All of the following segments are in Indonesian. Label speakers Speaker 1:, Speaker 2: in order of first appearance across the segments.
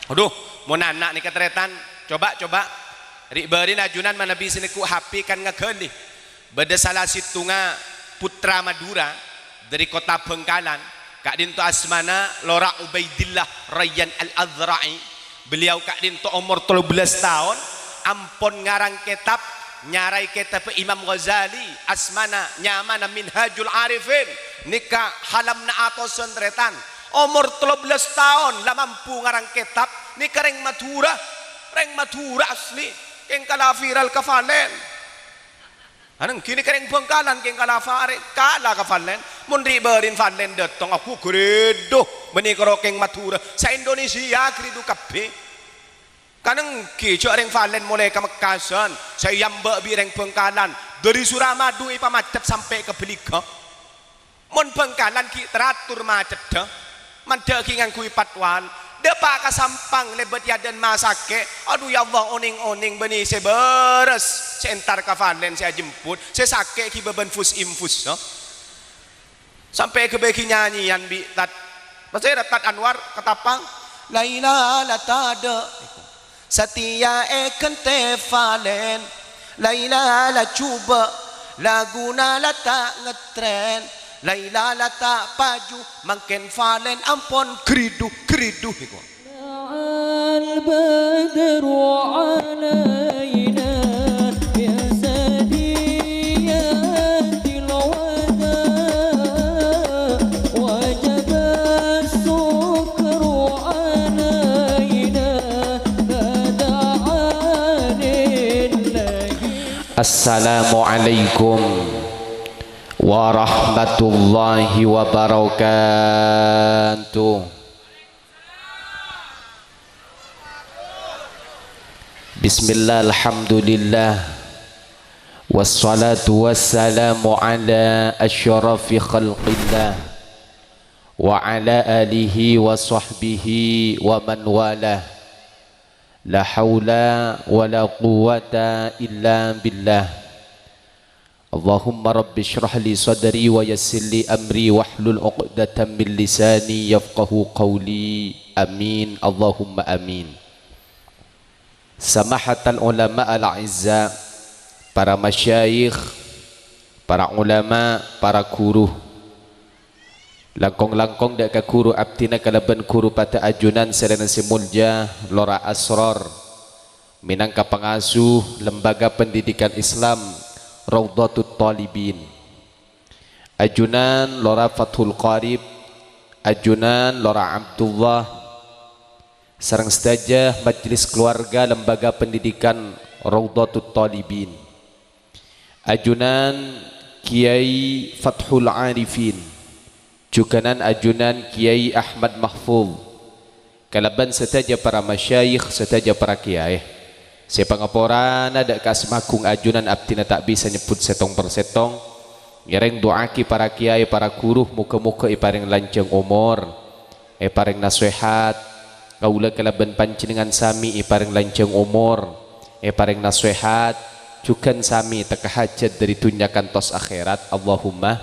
Speaker 1: Aduh, mau anak nih ketretan, coba riberin ajunan mana bisa niku HP kan ngeken nih. Beda salah situnga putra Madura dari kota Bengkalan, Kak Dinto Asmana Lora Ubaidillah Rayyan Al-Azra'i. Beliau Kak Dinto umur 13 tahun, ampun ngarang kitab, nyarai kitab Imam Ghazali Asmana nyamana Minhajul Arifin nikah halamna atos tretan. Umur 13 tahun lah mampu ngarang kitab ni reng Madura asli keng kala viral kafalen anang kini kering Bengkalan keng kala kafalen mun riberin falen datang aku gredo menikro keng Madura sa Indonesia gredo kabeh kanang kijo reng falen mulai ke Mekasan saya yamba bireng Bengkalan dari Suramadu ipa macet sampai ke Beliga mun Bengkalan ki teratur macet dah mandaki ngangkui patwal depak kasampang lebet yadan masake aduh ya Allah oning beni saya beres saya entar kafalen saya jemput saya sake ki beban infus no? Sampai ke beki nyanyian bi tat pasai tat Anwar ketapang laila latada setia kente falen laila la cuba laguna la tak ngetren Laila lata paju makin falen ampon kridu iku al badru alaina ya sadiyatil wada wajib as-sukru alaina bada'anillahi. Assalamualaikum warahmatullahi wabarakatuh. Bismillah, alhamdulillah, wassalatu wassalamu ala asyrafi khalqillah wa ala alihi wa sahbihi wa man walah. La hawla wa la quwwata illa billah. Allahumma rabbi syrah li sadri wa yassir li amri wahlul 'uqdatam min lisani yafqahu qawli. Amin Allahumma amin. Samahatal ulama al-'izza, para masyayikh, para ulama, para guru, langkong dak ka guru abdina kalaban guru pada ajunan serena simulja Lora Asrar minangka pengasuh lembaga pendidikan Islam Raudhatut Talibin, ajunan Lora Fathul Qarib, ajunan Lora Abdullah, sareng sedaya majelis keluarga lembaga pendidikan Raudhatut Talibin, ajunan Kiai Fathul Arifin, juganan ajunan Kiai Ahmad Mahfuz, kalaban sedaya para masyayikh, sedaya para kiai. Saya pangaporan ada kasmagung ajunan abdina tak bisa nyebut setong per setong. Ngereng doaki para kiai, para guru, muka-muka iparing lanceng umur, iparing nasihat, kaula kalaban panjenengan sami iparing lanceng umur, iparing nasihat, jugan sami teka hajat dari dunia kantos akhirat. Allahumma.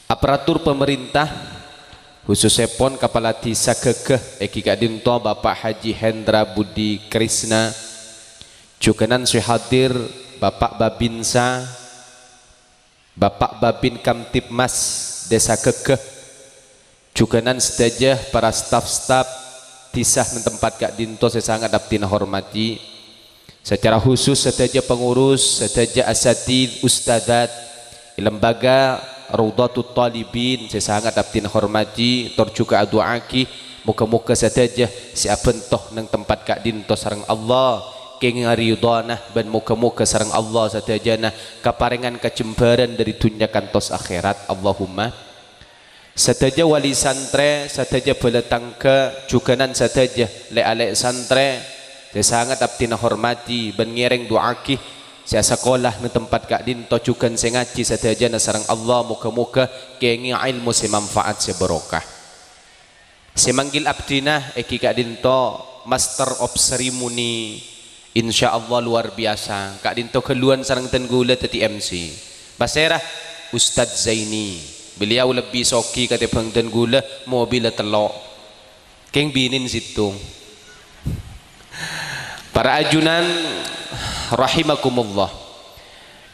Speaker 1: Aparatur pemerintah khususnya pon kepala desa Gegeh Eki Kak Dinto Bapak Haji Hendra Budi Krisna, juganan hadir Bapak Babinsa, Bapak Babin Kamtipmas Desa Gegeh, juganan sedajah para staf-staf disah tempat Kak Dinto saya sangat abdina hormati. Secara khusus sedajah pengurus, sedajah asatidz, ustadzat lembaga Raudhatut Talibin saya sangat abdin hormati. Tor juga doaki muka-muka sedajah siapentoh nang tempat Kak Dinto sareng Allah keng ridwanah ban muka-muka sareng Allah sedajana kaparengan kecembaran dari dunia kantos akhirat. Allahumma. Sedajah wali santre, sedajah bala tangga, juganan sedajah le-ale santre saya sangat abdin hormati ban ngereng doaki saya sekolah di tempat Kak Dinto juga saya ngaji sedaya nasarang Allah muka-muka kengi ilmu saya manfaat saya berokah. Saya manggil abdina Eki Kak Dinto Master of Ceremony, insya Allah luar biasa. Kak Dinto keluan sarang tenggula tadi MC Baserah Ustadz Zaini, beliau lebih soki kata bang tenggula mobil telok keng binin situng. Para ajunan rahimakumullah.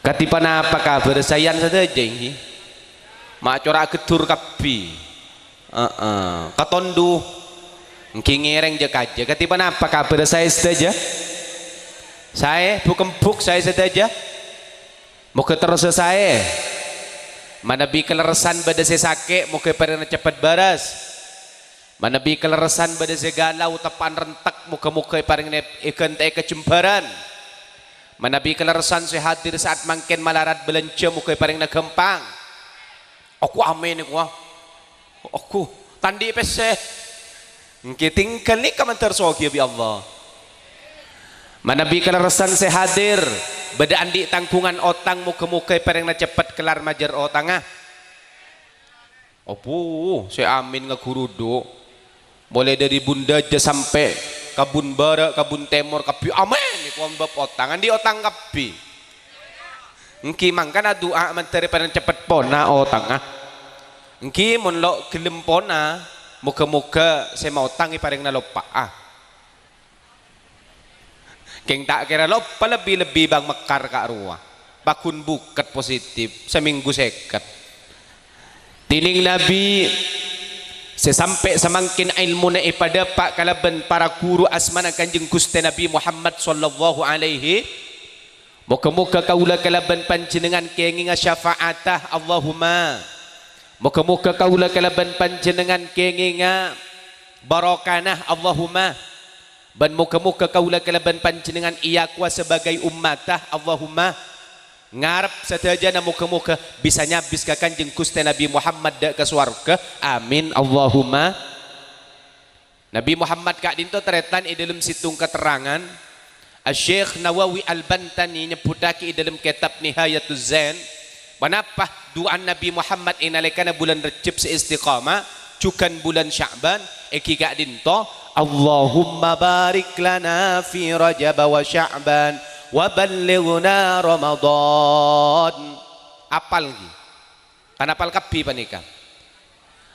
Speaker 1: Katipan apa kabar sayan saja jenghi. Mak cora ketur kapi. Katondu ngereng je kaja. Katipan apa kabar saya saja? Saya bukan buk saya saja. Mau terus saya. Mana bi kelerasan pada saya sakit, mau pada cepat baras. Mana bi kelerasan pada saya galau tepan rentak, muka-muka paling ikan teh kecembaran. Mana bi kelerasan saya hadir saat mangken malarat belanja, muka paling gempang. Aku amin aku. Aku tandi pese. Tinggal ni kaman tersogi bi Allah. Mana bi kelerasan saya hadir. Beda andi tangkungan otang muka-muka pareng na cepat kelar majar otang ah. Opo, saya amin ngagurudo. Mulai dari bunda aja sampai kabun barat, kabun timur, kapi amin iku mbab otang. Andi otang kapi. Engki mangkan doa menteri pareng cepat pona otang ah. Engki mun lo gelem pona, muka-muka saya mau otang pareng na lopa ah. Keng tak kira lo lebih-lebih bang mekar kak ruah bakun buket positif seminggu seket tining Nabi sesampai semangkin ilmu na ipada pak kalaban para guru asmana kanjeng Gusti Nabi Muhammad sallallahu alaihi muka-muka kaula kalaban panjenengan kenginga syafaatah Allahumma muka-muka kaula kalaban panjenengan kenginga barokanah Allahumma ban muka-muka kaula kalaban panjenengan iya kuasa sebagai ummatah Allahumma ngarep setaja na muka-muka bisa nyabis ka kanjeng Gusti Nabi Muhammad dak ke swarga amin Allahumma. Nabi Muhammad kak dinto teretan i dalam situng keterangan Syekh Nawawi Al-Bantani nyebutake i dalam kitab Nihayatuz Zain panapah doa Nabi Muhammad inalekana bulan Rejab seistiqamah cukan bulan Sya'ban iki kak dinto Allahumma barik lana fi Rajab wa Sya'ban wa ballighna Ramadan. Apal lagi. Kan apal kapi panika.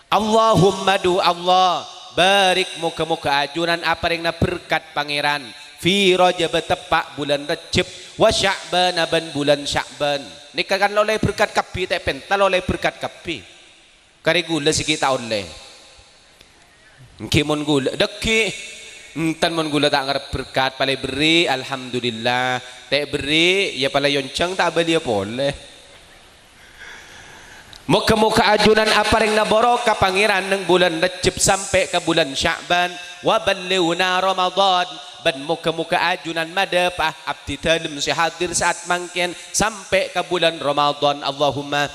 Speaker 1: Allahumma du Allah barik muka-muka ajunan apa yang berkat pangeran fi Rajab tepak bulan Rajab wa Sya'ban ban bulan Sya'ban. Nika kan oleh berkat kapi tak pental oleh berkat kapi. Kari gula sikit oleh. Kimon gula deki entan mon gula tak ngarep berkat palai beri alhamdulillah tak beri ya palai yoncang tak beli apa boleh muka-muka ajunan apa yang naborok pangeran neng bulan Rejab sampai ke bulan Sya'ban wa ballighna Ramadan ban muka-muka ajunan madapah abdi dalem si hadir saat mangken sampai ke bulan Ramadan Allahumma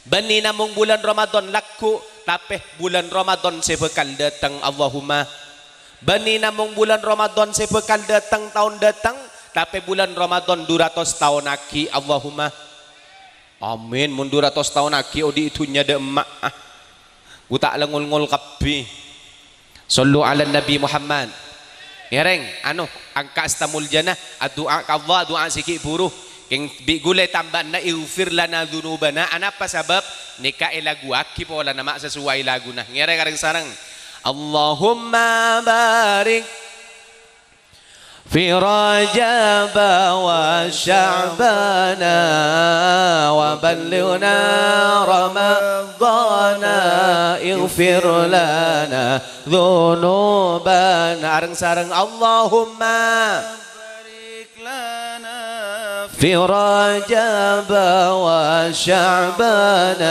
Speaker 1: bani namung bulan Ramadan laku tapi bulan Ramadan sebekal datang Allahumma bani namung bulan Ramadan sebekal datang tahun datang tapi bulan Ramadan 200 tahun lagi Allahumma amin mun 200 tahun lagi odi itunya de emak ku tak lengul-ngul kapi sallu ala Nabi Muhammad ngereng anu angka astamul jannah doa ka Allah doa sikit buruh keng bigulay tamban na ighfir lana dzunubana anapa sabab nika lagu aki pola nama sesuai lagu nah ngere kareng sareng Allahumma barik fi Rajab wa Sya'bana wa ballighna Ramadana ighfir lana dzunubana areng sareng Allahumma في رجب وشعبان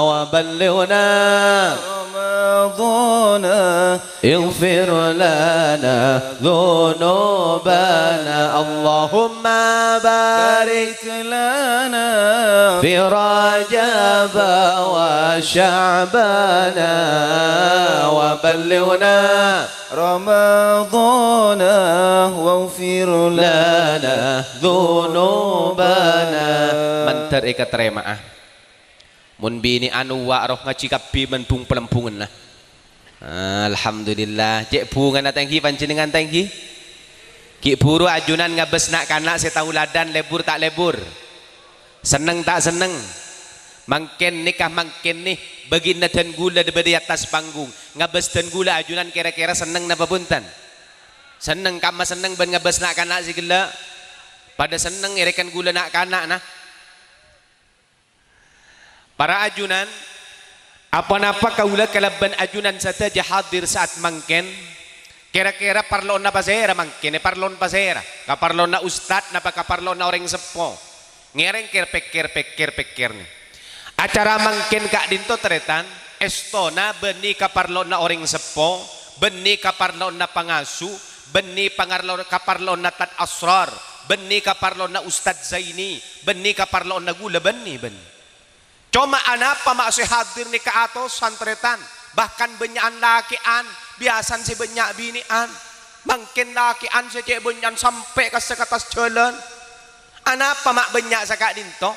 Speaker 1: وبلغنا رمضان اغفر لنا ذنوبنا اللهم بارك لنا في رجب وشعبان وبلغنا رمضان واغفر لنا ذنوبنا mantar ika terema mun bini anu wa roh ngaji kapi mentung pelempungan lah alhamdulillah cek bunga na tangki panjenengan tangki ki buru ajunan ngabes nak kanak setauladan lebur tak lebur seneng tak seneng Mangken nikah mangken nih begina dan gula di atas panggung ngabes dan gula ajunan kira-kira seneng napa punten seneng kama seneng ben ngabes nak kanak si gila pada seneng irekan gula nak kanak nah para ajunan apa-apa kaula kalaban ajunan saja hadir saat mangken kira-kira parlon na pasera mangken parlon pasera kaparlon na ustad napa kaparlon na orang sepo ngereng kir-pekir nih acara mangken kak dinto teretan estona beni kaparlon na orang sepo beni kaparlon na pangasu beni kaparlon na tat asrar beni kaparlon na ustad zaini beni kaparlon na gula beni cuma anapa masih hadir ni ke atas santretan bahkan benyaan lakian biasan si benyak binian mangken lakian si cek benyan sampai ke sekatas jalan anapa mak benyak sakak dinto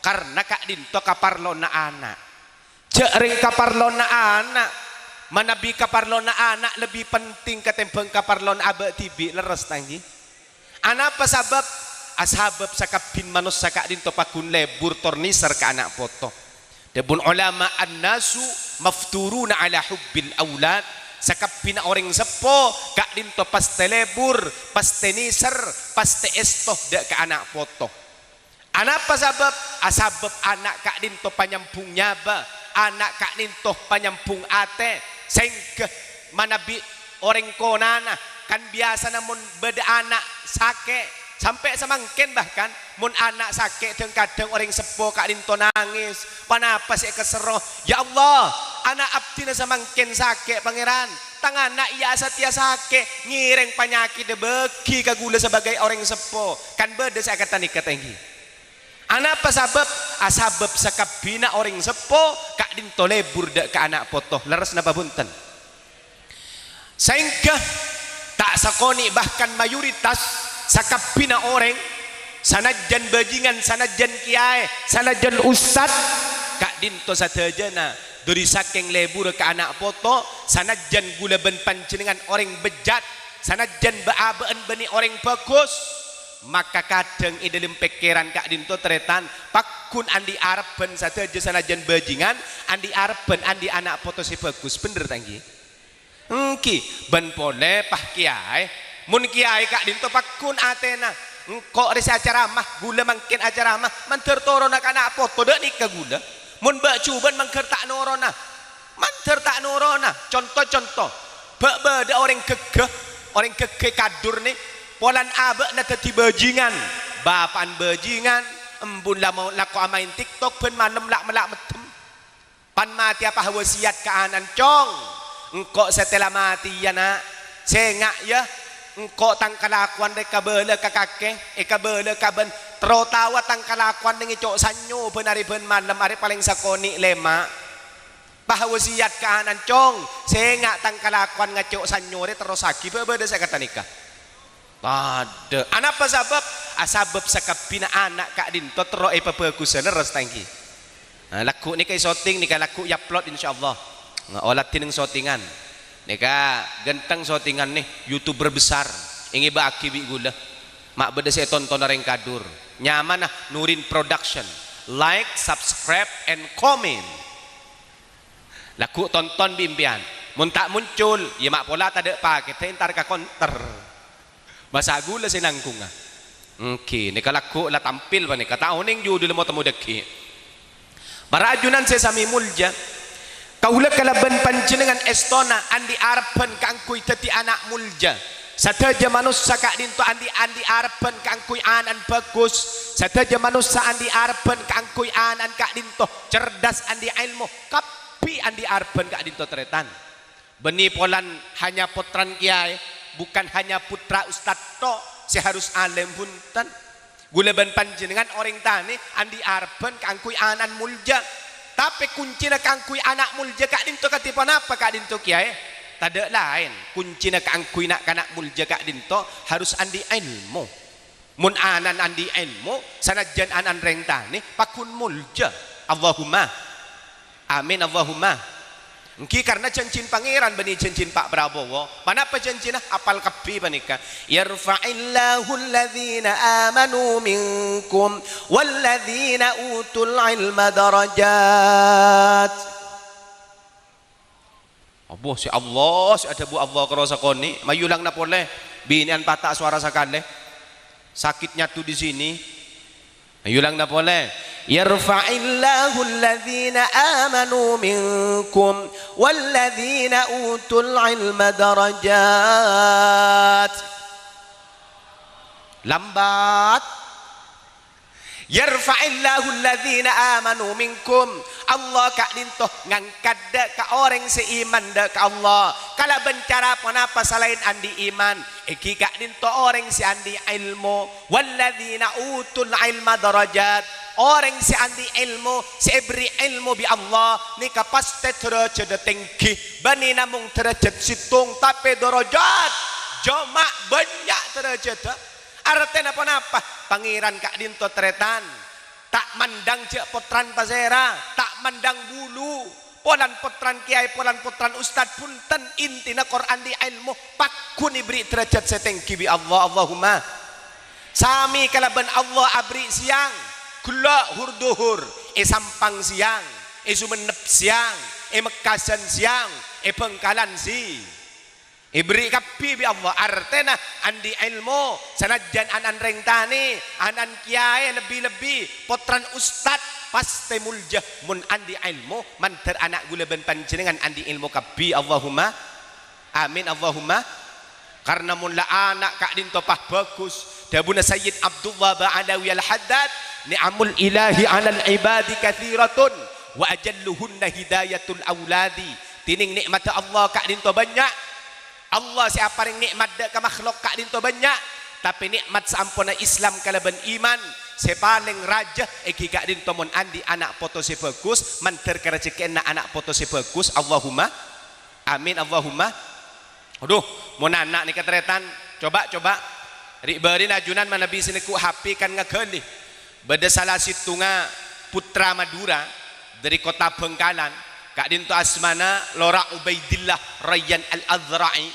Speaker 1: karena kak dinto kaparlon na anak jering kaparlon na anak manabi kaparlon na anak lebih penting ketimbang kaparlon abak tibi leres tanggi anapa sabab ashabab sakapin manus sakak dinto pakun lebur torniser ke anak poto debun ulama an-nasu mafturuna ala hubbil aulad sakapin orang sepo kak dinto paste lebur paste niser paste estoh dek ke anak poto anapa sabab asabab anak kak dinto panyampung nyaba anak kak dinto panyampung ate sehingga manabi orang konana kan biasa namun beda anak sake sampai semangken bahkan mun anak sakit dan kadang orang sepo kak dinto nangis panapa sih keseroh ya Allah anak abdi na semangken sakit pangeran tangan nak iya setia sakit ngireng penyakit debeki kagula sebagai orang sepo kan beda saya kata nikah tinggi anapa sabab asabab sakabina orang sepo kak dinto lebur dek ke anak potoh leres napa punten sehingga tak sakoni bahkan mayoritas sakapina orang sanajan bajingan sanajan kiai sanajan ustad kak dinto satajana dari saking lebur ke anak poto sanajan gula ben panjenengan orang bejat sanajan baabaan bani orang bagus maka kadang di dalam pikiran kak dinto teretan pakun andi arben saja sanajan bajingan andi arben andi anak poto si bagus bener tanggi engki ben pole pah kiai mun kiai kak dinto pakun atena engkau resi acara mah gula mangkin acara mah manter torona anak poto dek nikah gula mun bak cuban mangker tak norona manter tak norona contoh beda orang gegeh kadur nih polan abek na teti bajingan bapan bajingan embun lama laku amain TikTok pen malam lak melak metem pan mati apa wasiat ke anan cong engkau setelah mati ya nak sengak ya engkau tangkalakuan dek kabele ke kakek kabele kaben terotawa tangkalakuan dengan cok sanyo benari ben malam hari paling sakoni lema pahawasiat ke anan cong sengak tangkalakuan ngacok sanyo terus lagi bebeda saya kata nikah ada anapa sabab asabab sakapina anak kak dinto tero bagusan res tangki laku ni kay shooting ni laku upload insyaallah olat tineng shootingan nika genteng shootingan nih youtuber besar ingi baki bi gula mak beda saya tonton orang kadur nyaman nah Nurin Production like subscribe and comment laku tonton bimpian mun tak muncul ya mak pola tak ada pakai entar ka konter bahasa gula sinangkung okay ni kalaku la tampil ba ni kataon ning judul mo tamo deki para ajunan saya sami mulja kaula kalaban panjenengan estona andi arpen kangkuy teti anak mulja sadaja manusia kak dinto andi arpen kangkuy anan bagus sadaja manusia andi arpen kangkuy anan kak dinto cerdas andi ilmu kapi andi arpen kak dinto teretan beni polan hanya potran kiai bukan hanya putra ustad to si harus alim punten gula ban panjenengan orang tani andi arpen kangkuy anan mulja tapi kuncina kangkuy anak mulja kak dinto katipan apa kak dinto kiai tada lain kuncina kangkuy nak kanak mulja kak dinto harus andi ilmu mun anan andi ilmu sanajan anan reng tani pakun mulja Allahumma amin Allahumma Engki karena cincin pangeran bani cincin Pak Prabowo. Manapa cincin apal kapi panika. Yarfa'illahu alladhina amanu minkum walladhina utul ilma darajat. Abuh si Allah si ada bu Allah kerasa koni. Mayulang na boleh. Binian patah suara sakale. Sakitnya tuh di sini. Mayulang na boleh. Yarfa'illahu alladhina amanu minkum walladhina utul ilma darajat. Lambat. Yarfa'illahu alladhina amanu minkum. Allah kak dintoh ngangkat dak ka orang seiman dak ka Allah. Kala bencara apa selain andi iman. Iki kak dintoh orang si andi ilmu. Walladhina utul ilma darajat. Orang si andi ilmu, si beri ilmu bi Allah, ni kapaste derajat tinggi, bani namung derajat situng tapi derajat joma banyak derajat. Artinya apa? Pangeran kak dinto tretan, tak mandang cek potran pasera, tak mandang bulu, polan potran kiai, polan potran ustad pun ten intina Quran di ilmu, pakun ibri derajat setinggi bi Allah. Allahumma sami kalaban Allah abri siang. Kula hurduhur, sampang siang, sumenep siang, mekasan siang, Bengkalan si. Ibri kapi bi Allah artena andi ilmu sanajan anan reng tani, anan kiai lebih-lebih potran ustad pasti muljah mun andi ilmu manter anak gula ben panjenengan andi ilmu kapi. Allahumma amin Allahumma. Karena mun la anak kak dinto pah bagus dabuna Sayyid Abdullah Ba'alawi al-Haddad ni'amul ilahi 'alal ibadi katsiratun wa ajalluhunna hidayatul auladi. Tining nikmat Allah kak dinto banyak. Allah siapa yang nikmat dak ka makhluk kak dinto banyak. Tapi nikmat saampuna Islam kalaban iman sepaling raja iki kak dinto mun andi anak foto se bagus manter ka rezekina anak foto se bagus. Allahumma amin Allahumma. Aduh mun anak ni ketretan coba ribeureun ajunan manabi siniku HP kan ngageun beda salah situnga putra Madura dari kota Bengkalan kak dinto asmana Lora Ubaidillah Rayyan Al-Azra'i.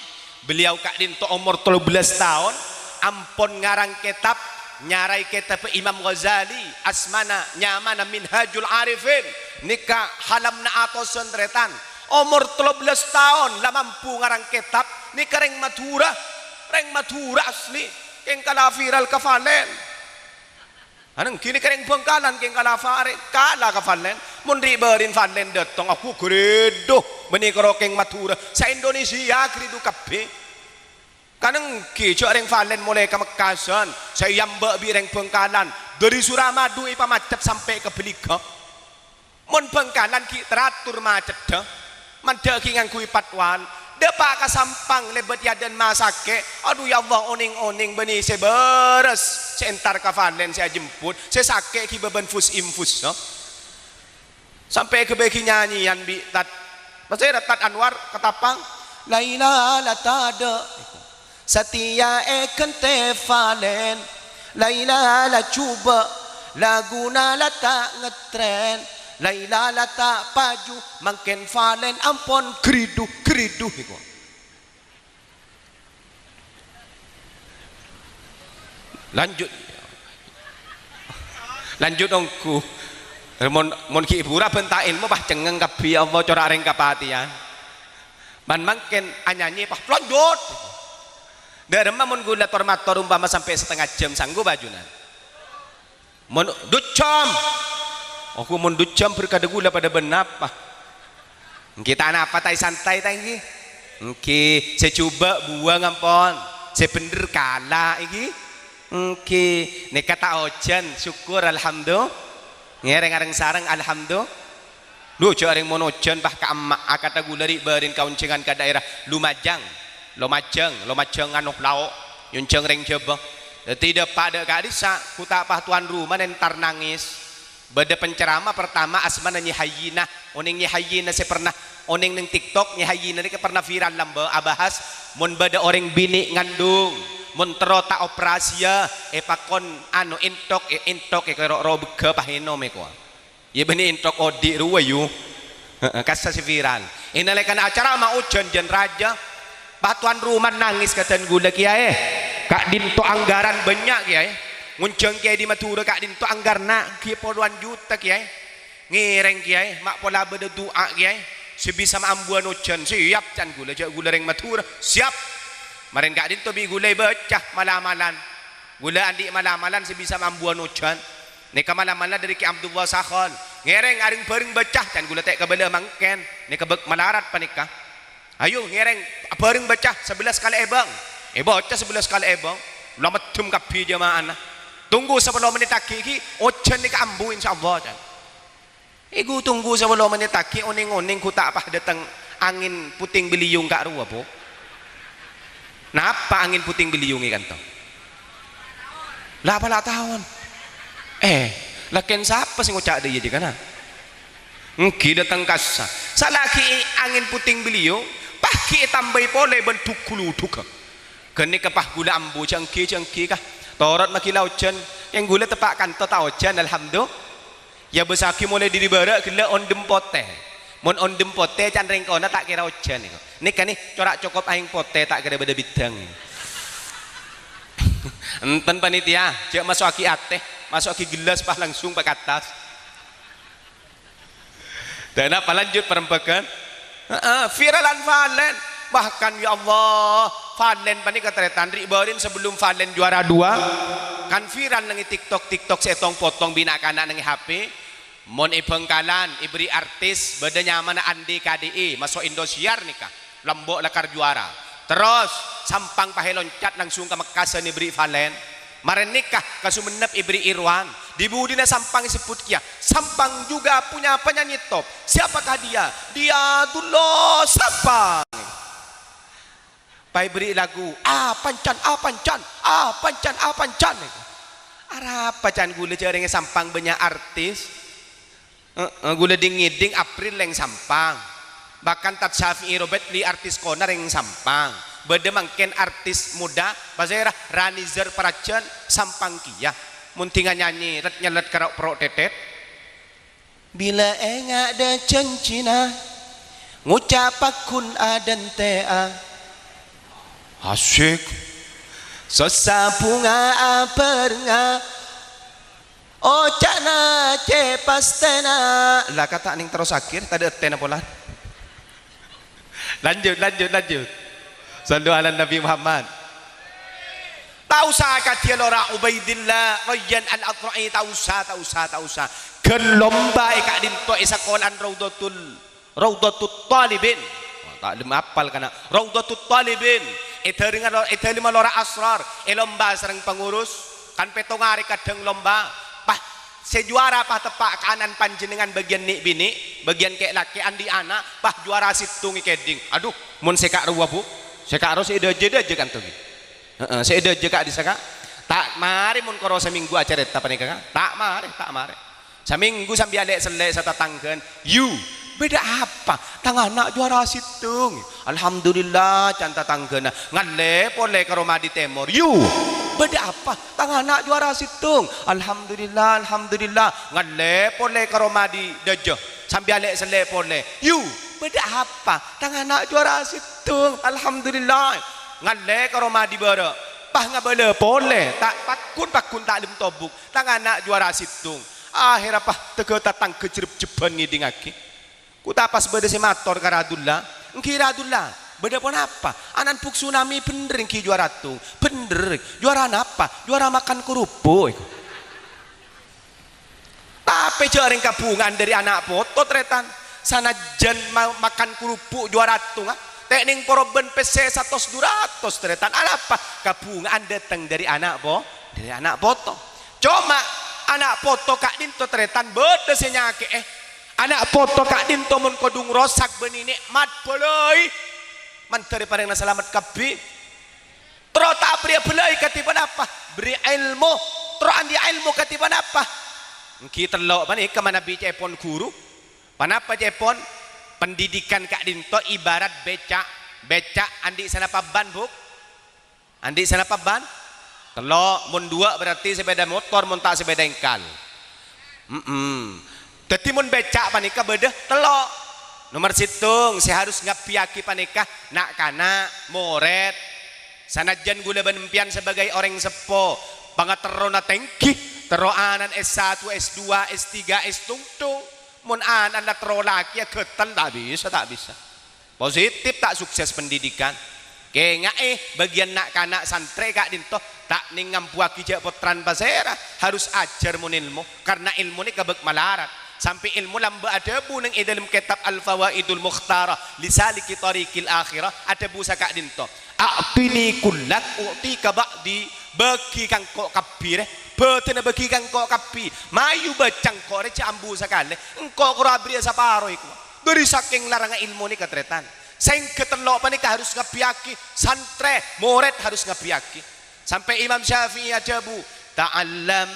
Speaker 1: Beliau kak dinto umur 13 tahun ampun ngarang kitab nyarai kitab Imam Ghazali asmana nyamana Minhajul Arifin nikah halamna atosan tretan umur 13 tahun lah mampu ngarang kitab nikah reng Madura asli keng kalafiral kafalen anang kini kering Bengkalan keng kalafare kala kafalen mun ribeureun falen datang aku gredo benih karo keng Madura sa Indonesia gredo kabeh kanang ki cok reng falen mulai ke Mekasan saya yamba bi reng Bengkalan dari Suramadu ipa macet sampai ke Beliga mun Bengkalan ki teratur macet dah mandek ki ngangkui patwal depak kasampang lebet yadan masake. Aduh ya Allah oning-oning beni saya beres saya entar kafalen saya jemput saya sake ki beban fus infus no? Sampai ke beki nyanyian bi tat pasai tat Anwar ketapang laila latada setia kente falen laila la cuba laguna lata ngetren laila lata paju mangken falen ampon kridu iku. Lanjut ongku mon ki ibura bentakin mo pah cengeng kabi Allah corak reng kapatian man mangken anyanyi pah lanjut derema mon gula tormator umpama sampai setengah jam sanggup bajunan mon ducam aku mundut jam berkada gula pada benapa kita apa tai santai tangki engki saya coba buang ampon saya bener kalah iki engki nek kata ojan syukur alhamdulillah ngereng-ngereng sarang alhamdulillah lu jareng monojan bah ka emak kata gula ribeureun kauncengan ka daerah Lumajang anu lauk yunceng reng coba tidak pada kadisa ku tak pah tuan rumah nentar nangis. Beda penceramah pertama asmana Nyi Hayyinah oning Nyi Hayyinah saya pernah oning neng TikTok Nyi Hayyinah ini pernah viral lamba abahas mun beda orang bini ngandung mun terota operasi ya pakon anu intok karo bega paheno me ko ya beni intok odi ruwayu kasa si viral Inalekan acara mau jen raja patuan rumah nangis katan gula kiai kak dinto anggaran banyak kiai ngunceng kiai di Madura kak dinto anggarna kiai puluhan juta kiai ngireng kiai mak pola beda doa kiai sebisa ambuan ujan siap can gula jak gula reng Madura siap maren kak dinto bi gula becah malamalan gula andi malamalan sebisa ambuan ujan nika malamalan dari ki Abdullah Sakhon ngereng aring bareng becah can gula tek kabela mangken nika bek malarat panikah ayo ngereng bareng becah 11 kali ebang bocah 11 kali ebang lamat tum kapi jamaah tunggu 10 menit taki ojen nika ambu insyaallah can iku tunggu 10 menit taki oning-oning ku tak apa datang angin puting beliung kak ruwa po napa angin puting beliung ikan to lah pala tahun laken siapa sih ngocak dia kana engki datang kasa salaki angin puting beliung paki tambai pole bentuk kuluduk kene kepah gula ambu cengki kah torot makilau jen yang gula tepak kanto tau jen alhamdulillah ya besaki mulai diri barak gila on dempote mon on dempote can rengkona tak kira jen iku nika nih corak cokop aing pote tak kira beda bidang enten panitia cek masuk aki ateh masuk aki gelas pah langsung pak atas dan apa lanjut perempuan viralan Valen bahkan ya Allah Valen pani keteretan ribarin sebelum Valen juara 2 kan viral nangi TikTok setong potong bina kanan nangi HP mon Bengkalan ibri artis beda nyaman Andi KDI masuk Indosiar nikah lembok lekar juara terus sampang pahe loncat langsung ke Mekasan ibri Valen maren nikah kasumenep ibri Irwan di budina sampang sebut kia sampang juga punya penyanyi top siapakah dia dulu Sampang pai beri lagu pancan apa can gula jaringnya sampang banyak artis gula dingiding April yang sampang bahkan Tat Syafi'i Robert Lee artis konar yang sampang beda mangken artis muda pasera Ranizer Paracan sampang kia muntingan nyanyi ret nyelet kerok pro tetet bila enggak ada cencina ngucap kun adan tea asyik sesapunga apernga ocana cepastena lah kata ning terus akhir tadi tena pola lanjut sallu ala Nabi Muhammad tak usah katia lora Ubaidillah Rayyan al-Atra'i tak usah ke lomba eka dinto sekolah Raudatul Talibin tak ada apal kana Raudatul Talibin eta lima lora asrar lomba sareng pengurus kan petong hari kadang lomba pah sejuara pah tepak kanan panjenengan bagian nik bini bagian kek laki andi anak pah juara situng ikeding aduh mun sekak ruwa bu sekak ros ide aja kan tuh saya ide aja kak disaka tak mari mun koro seminggu acara eta panika tak mari seminggu sambil alek selek satatangkeun you beda apa tang anak juara situng alhamdulillah can tatangkeun ngale pole karo Madi Temor you beda apa tang anak juara situng alhamdulillah ngale pole karo Madi Dejo sambil alek selek pole you beda apa tang anak juara situng alhamdulillah ngale karo Madi Bara pah ngabele pole tak pakun tak lim tobuk tang anak juara situng akhir apa tege tatang kejerep jeban ngidingake ku tapas beda semator karadullah engki radullah beda pun apa anan puk tsunami bener engki juara tuh bener juara apa juara makan kerupuk tapi jaring kabungan dari anak foto tretan sana jen makan kerupuk juara tuh tekning poroben PC 100-200 tretan apa kabungan datang dari anak foto cuma anak foto kak dinto tretan beda senyake anak foto kak dinto mun kodung rosak beni nikmat boleh manteri pareng na selamat kabi terus tak beri belai katiban apa beri ilmu terus andi ilmu katiban apa kita lo bani kemana bi cepon guru panapa cepon pendidikan kak dinto ibarat becak andi sana paban buk andi sana paban telok mun dua berarti sepeda motor mun tak sepeda engkal jadi mun becak panika beda telok Nomor situng saya harus ngapiaki panikah nak kana moret sanajan gula benempian sebagai orang sepo pangaterona tengki teroanan S1 S2 S3 S2 mun anan la terolaki ya ketan tak bisa positif tak sukses pendidikan kaya bagian nak kanak santri kak dinto tak ningampuaki jak potran pasera harus ajar mun ilmu karena ilmu ni kabek malarat sampai ilmu lamba ada bu nang dalam kitab Al-Fawaidul Mukhtarah lisaliki tariqil akhirah ada bu sakak dinto a'tini kullak u'tika ba'di bagi kang kok kabir betul bagi kang kok kapi mayu bacang kok rece ambu sakale engkau kurabri saparo iku dari saking larangan ilmu ni ketretan sing ketelok panika harus ngapiaki santre murid harus ngapiaki sampai Imam Syafi'i aja bu ta'allam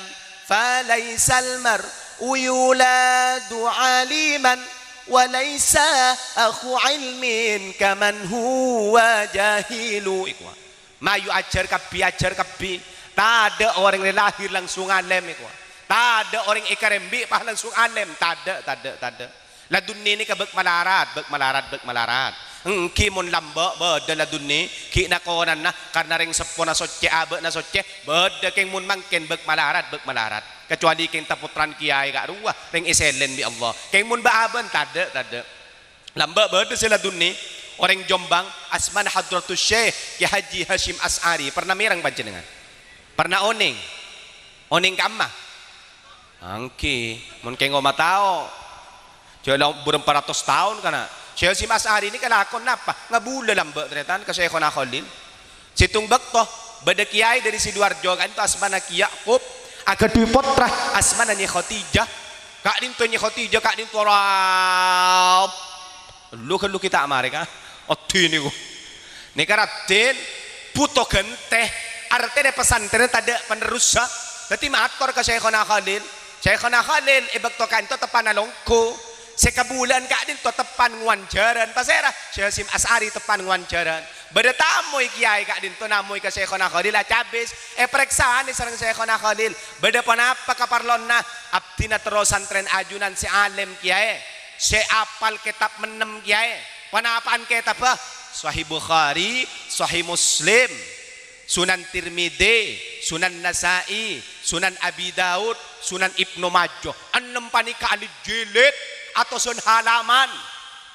Speaker 1: falaisal mar uyuladu aliman walaysa akhu ilmin kaman huwa jahilu ikwa mayu ajar kapi tak ada orang yang lahir langsung alim ikwa tak ada orang ikarembi pah langsung alim tak ada la dunia ni kabek malarat engki mun lambak beda la dunia ki nakonan na karena ring sepona soce abe na soce beda keng mun mangken bek malarat kecuali keng taputran kiai kak ruah ring iselen bi Allah keng mun baaben tade lambak beda sila dunia orang Jombang asman hadratus syekh Ki Haji Hashim As'ari pernah mirang panjenengan pernah oning kamah angki mun keng ngoma tao jauh berempat ratus tahun kana Syekh Hashim As'ari ini kelakon apa ngabula lambak ternyata ke Syekhona Khalil situng bektoh beda kiai dari Sidoarjo kan itu asmana Ki Yakub agak dipotrah asmana Nyi Khotijah kak dinto Nyi Khotijah kak dinto rap lu kita amare kan oti niku nika raden puto genteh artine pesantren tada penerus berarti matur ke Syekhona Khalil bekto kan itu tepan alongko sekabulan kak din to tepan ngwanjaran pasera Syekh Hashim As'ari tepan ngwanjaran beda tamoy kiai kak din to namoy ka Syekhona Khalil cabis periksaan sareng Syekhona Khalil beda panapa kaparlonna abdina terus santren ajunan si alim kiai si apal kitab menem kiai panapaan kitab Sahih Bukhari Sahih Muslim Sunan Tirmidzi Sunan Nasai Sunan Abi Daud Sunan Ibnu Majah 6 panika alid jilid atau sun halaman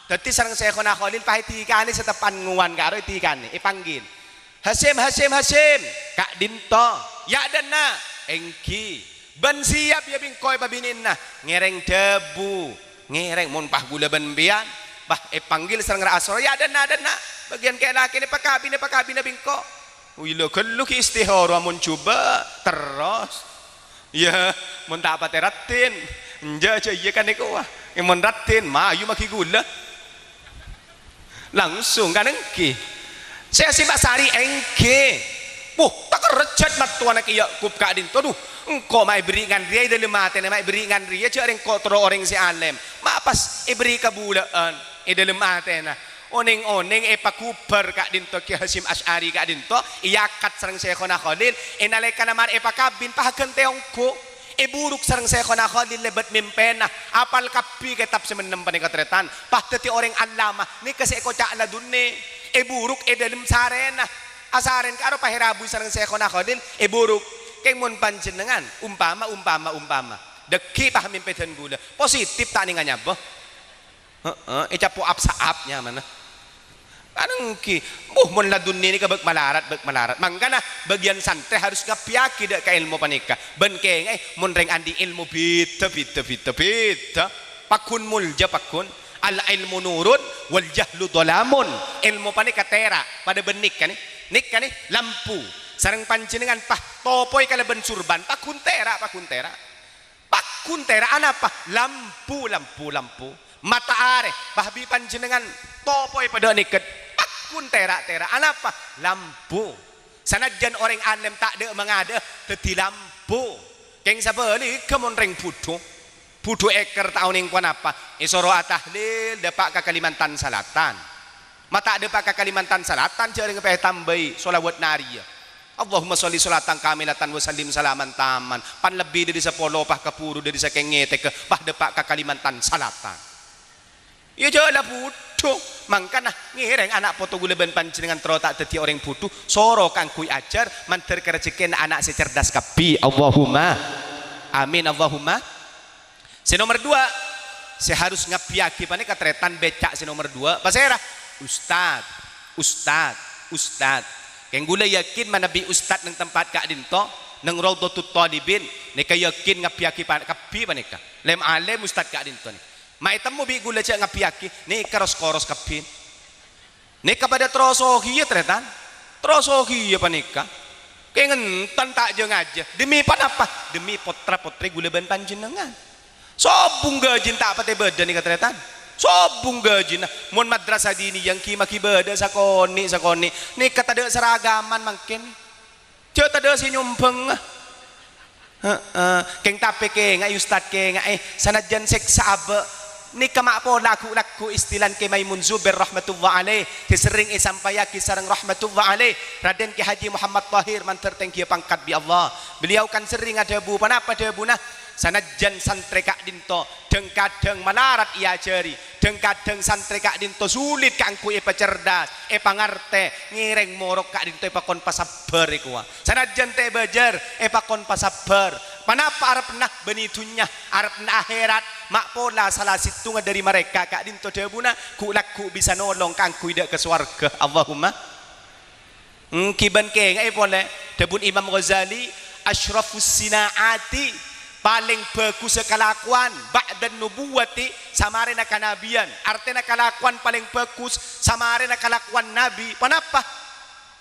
Speaker 1: dadi sareng Syekhona Khalil pahitikane sa tepan nguwan karo itikane ipanggil Hashim kak dinto ya dana engki ban siap ya bingkoy babininna ngereng debu ngereng mun pah gula ben bian pah panggil sareng asro ya dana bagian kaya laki ni pakabi na bingko wilo kellu ki istihara mun coba terus ya mun tak apa teratin nja iya kan iku wah imun ratin mayu maki gula langsung kan engki saya si Basari engke tak kerejat matuan nak iya kup kak dinto duh engko mai beringan ria dalam mati mai beringan ria cak orang kotro orang si alem ma pas iberi kabulaan dalam mati na oning pakubar kak dinto Ki Hashim As'ari kak dinto iyakat sareng Syekhona Khalil inaleka namar pakabin pahagen teongko buruk sareng Syekhona Khalil lebat mimpena apal kapi kitab semenem panikatretan pahtati orang alama ni kasi ekocak na dunne buruk dalam sarena asaren karo pahirabu sareng Syekhona Khalil buruk keng mun panjenengan umpama deki pah mimpeten gula positif tak ninganya boh capo apsaapnya mana anong ki mun ladun ni ka bek malarat mangkana bagian santri harus ngapiaki dak ka ilmu panika ben kengay mun reng andi ilmu bita pakun mulja pakun al ilmu nurun wal jahlu dolamun ilmu panika tera pada benik kan nik kan lampu sareng panjenengan pah topoy kalaban surban pakun tera anapa lampu mata are bahbi panjenengan topoy pada niket pakun tera anapa lampu sanajan orang anem tak ada mengada teti lampu keng sabeli kemon reng putu eker tahun yang kuan apa isoro atahlil dapat ke Kalimantan Selatan mata dapat ke Kalimantan Selatan jarang ke tambai solawat nariyah Allahumma sholli sholatan kamilatan wa sallim salaman taman pan lebih dari 10 pah kepuru dari sakengete ke pah dapat ke Kalimantan Selatan Ya jala bodoh. Mangkana ngireng anak foto gula ben panjenengan tro tak dadi orang bodoh. Soro kang kui ajar manter kerejekin anak secerdas kabi. Allahumma amin Allahumma. Si nomor 2, saya harus ngapiaki pane katretan becak si nomor 2. Pasera ustad. Keng gula yakin manabi ustad nang tempat kak dinto nang Raudhatut Talibin nika yakin ngapiaki pan kapi panika. Lem alem ustad kak dinto ni. Maitemu bi gula cak ngapiaki ni koros kapin. Nika pada trosohi ya tretan. Trosohi ya panika. Kengentan tak jeung aja. Demi pan apa? Demi putra-putri gula ban panjenengan. Sobung gajin tak pate badan nika tretan. Sobung gajin mun madrasah dini yang maki beda sakoni nika tade seragaman mangkin. Ceu tade si nyumpeng. Keng tape ke ngai ustad ke ngai sanajan seksa abe nika mapo laku istilan ke Maimun Zubair rahmatullah alaih sering sampayaki sareng rahmatullah alaih Raden Ki Haji Muhammad Tahir manter tengki pangkat bi Allah. Beliau kan sering ada bu panapa ada bunah sanajan santre kak dinto kadang malarat ia jari kadang santre kak dinto sulit kangku epa cerdas epa ngarte ngireng morok kak dinto epa kon pasabar iku sanajan te bajar epa kon pasabar panapa arep nah benitunya arep nah akhirat mak pola salah situnga dari mereka kak dinto debuna ku laku bisa nolong kangku ida ke swarga Allahumma kiban ke ngai pole debun Imam Ghazali asyrafus sinaati paling bagus sekalakuan ba'dan nubuwati samarena kanabian artinya kalakuan paling bagus samarena kalakuan nabi panapa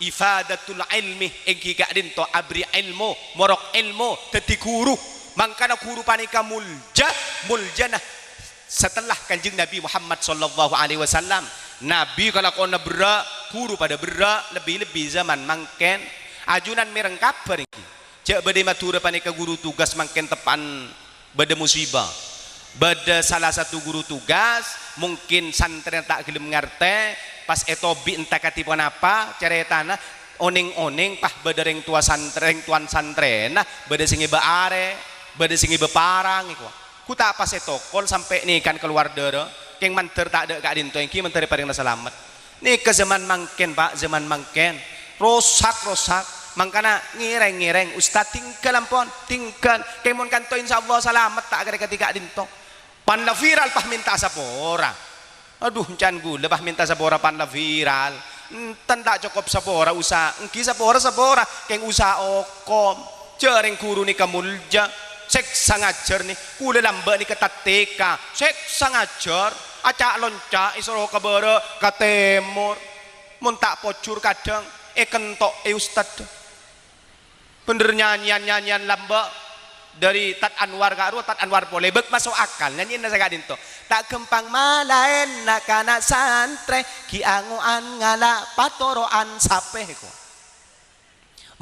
Speaker 1: ifadatul ilmi engki gak dinto abri ilmu morok ilmu dadi guru mangkana guru panika muljana setelah kanjeng Nabi Muhammad sallallahu alaihi wasallam nabi kalakona berak guru pada berak lebih-lebih zaman mangken ajunan mireng kabar iki cek bade matura panika guru tugas mangken tepan bade musibah bade salah satu guru tugas mungkin santri tak gelem ngarte pas etobi entah katipun apa ceritana oning-oning pah bade reng tua santri tuan santrena bade sing iba are bade sing iba parang iku ku tak pas etokol sampai nih kan keluar dero keng manter tak ada kak dinto engki manter paring selamat nih ke zaman mangken pak zaman mangken rosak mangkana ngireng ustad tinggal ampun tinggal kemon kanto insyaallah selamat tak ada ketika dinto pan la viral pah minta sapora aduh can gula pah minta sapora pan la viral enten tak cukup sapora usaha engki sapora keng usaha okom jereng guru ni kamulja seksa ngajar nih kula lamba ni ketateka seksa ngajar acak lonca isro kabara katemur mun tak pocur kadang kentok ustad bener nyanyian lamba dari Tat Anwar karo Tat Anwar polebek masuk akal nyanyiin saya kadinto tak gempang malaen nakana santre ki anguan ngala patoroan sape ko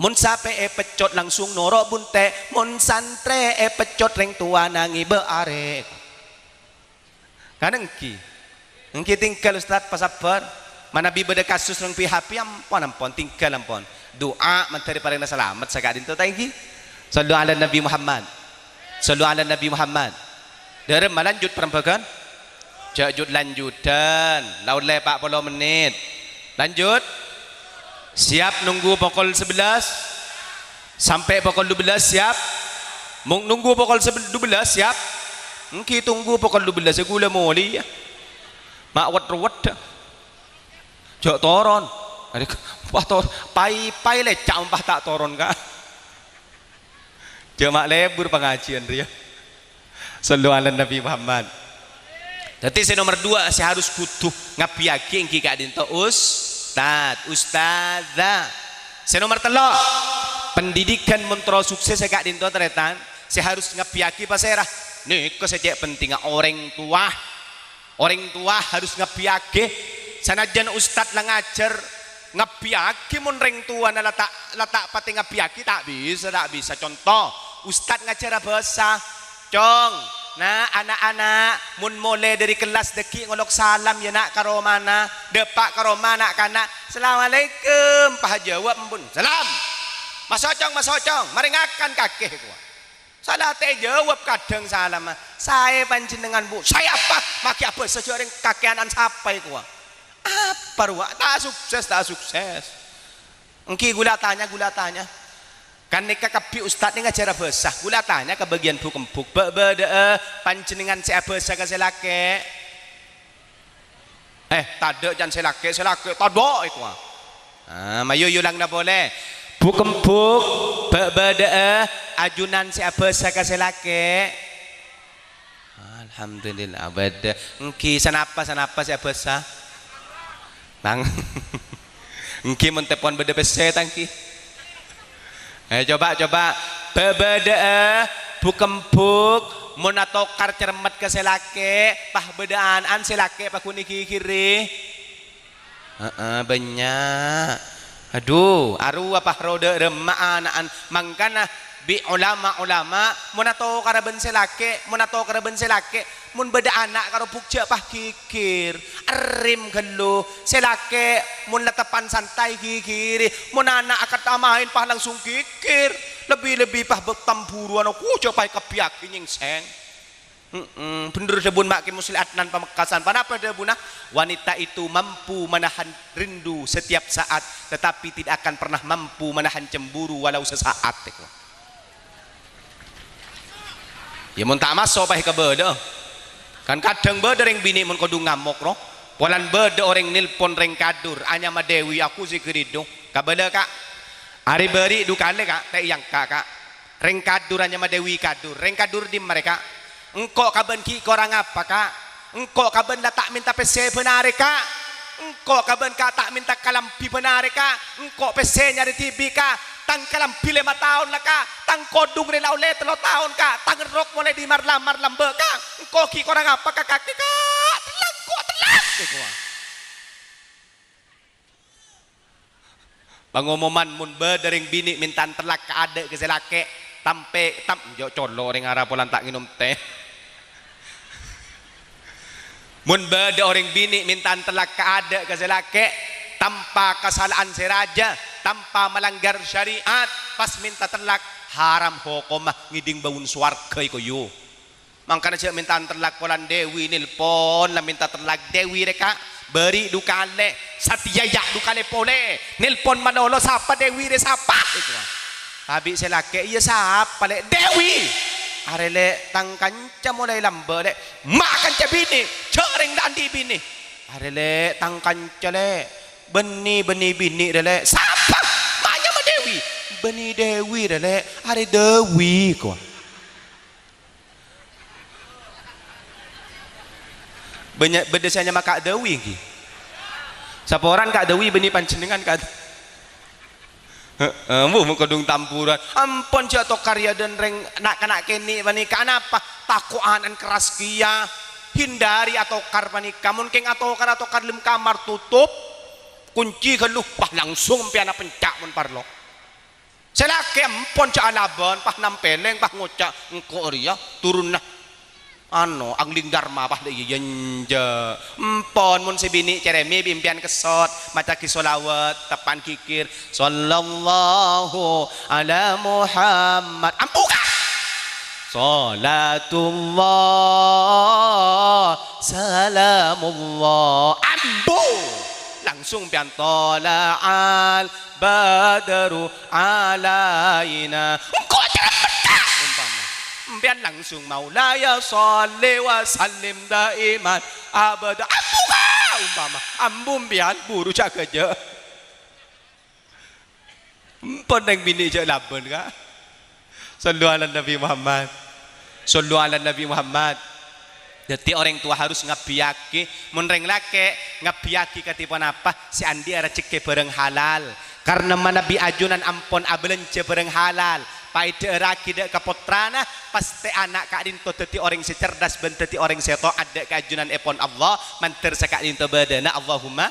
Speaker 1: mun sape pecot langsung noro bunte mun santre pecot reng tua nangi beare kan engki tinggal ustad pasabar mana bi beda kasus reng pihapi ampon tinggal ampon doa menteri paling selamat sakadin tu tangki sallu ala Nabi Muhammad dari lanjut perempuan jajut lanjutan laut le 40 menit lanjut siap nunggu pukul 11 sampai pukul 12 siap nunggu pukul 12 siap engki tunggu pukul 12 gula moli ya mak wat jok toron pai lecak umpah tak toron kak cuma lebur pengajian dia sallu ala Nabi Muhammad jadi si nomor 2 saya harus kutuh ngapiaki engki kak dinto ustadzah si nomor 3 pendidikan mentro sukses kak dinto teretan saya harus ngapiaki pasera nih kesejak penting orang tua harus ngapiaki sanajan ustad lang ngajar ngapiaki mun reng tua na latak pati ngapiaki tak bisa contoh ustad ngajar bahasa cong nah anak-anak mun mulai dari kelas deki ngolok salam ya nak karomana depak karomana kana assalamualaikum pah jawab pun salam masocong mari ngakan kakek ku Salah teh jawab kadang salah mah. Saya panjenengan Bu. Saya apa? Maki apa sejareng kakeanan sampai ku. Apa ruak? Tak sukses, tak sukses. Engki gula tanya. Kan nika kapi ustad ni ngajar bahasa. Gula tanya ke bagian buk-empuk. Panjenengan saya bahasa ke selake. Tade jangan selake tado iku. Mayu yulang na boleh. Buk-empuk ajunan si bahasa ke selake. Alhamdulillah beda. Engki sanapa si bahasa. Bang. Engki mun telepon beda pese tangki. Coba beda buk-empuk mun atokar cermet ke selake pah bedaan selake pak kuni kiri. Banyak. Aduh, aru apa roda remaan mangkana bi ulama mun atokar ben selake mun beda anak karo pukja pah kikir arim gelo selake mun letepan santai kikiri mun anak akan tamahin pah langsung kikir lebih pah betamburuan aku coba kebiak nyingseng. Bener debun makin muslihat nan pamekasan panapa debuna wanita itu mampu menahan rindu setiap saat tetapi tidak akan pernah mampu menahan cemburu walau sesaat. Ya mun tak masuk pah ke beda kan kadang beda ring bini mun kudu ngamuk roh polan beda orang nilpon ring kadur anya ma Dewi aku si kerido kabada kak hari beri dukale kak teh yang kak ring kadur anya ma Dewi kadur ring kadur di mereka engkau kaben ki korang apa kak engkau kaben dah tak minta pese benar kak engkau kaben kak tak minta kalampi benar kak engkau pese nyari tibi kak tang kalampi 5 tahun lah kak tang kodung ni laule 3 tahun kak tang rok mulai di marlamar lambe kak engkau ki korang apa kak kaki kak telang pengumuman mun berdering bini mintan telak ke adek ke selake tampe jo colo ring arah polan tak minum teh mun berde orang bini mintan telak ke adek ke selake tanpa kesalahan seraja tanpa melanggar syariat pas minta telak haram hukumah ngiding bangun swarga iku yu mangkana cek mintaan telak polan Dewi nilpon lah minta telak Dewi reka beri dukale satiaya dukale pole nilpon manolo sapa Dewi re sapa itu habis selake iya sapa le Dewi arele tang kanca mulai lambe le makan ca bini cereng dandi bini arele tang kanca le beni bini le sapa banyak ma Dewi beni Dewi le are Dewi ko banyak bedesanya maka Dewi ki saporan Kak Dewi beni panjenengan Kak mau kedung tampuran ampun jatuh karya dan reng nak kini panika apa takuanan keras kia hindari atau kar panika mungkin atau kar lem kamar tutup kunci keluh pah langsung piana pencak mun parlo selake ampun cak alaban pah nampeleng pah ngocak engko ria turun nah angling dharma pah de yenja empon mun sebini ceremi bimpian kesot maca kisolawat tepan kikir sallallahu ala Muhammad ampuka salatullah salamullah ambu langsung pian tola'al badru alaina engko cerita umpama pian langsung maulaya sholli wa sallim daiman abada ambuka umpama ambum pian buru cak kerja peneng bini je laban ka sallu ala Nabi Muhammad sallu ala Nabi Muhammad. Jadi orang tua harus ngabiyaki munreng lake ngabiyaki katipun apa si andi ara ceke bareng halal karena manabi ajunan ampon abelence bareng halal paide raki dek kapotrana pasti anak kak dinto dadi orang secerdas ben dadi orang seto ada keajunan epon Allah manter sakak dinto badana Allahumma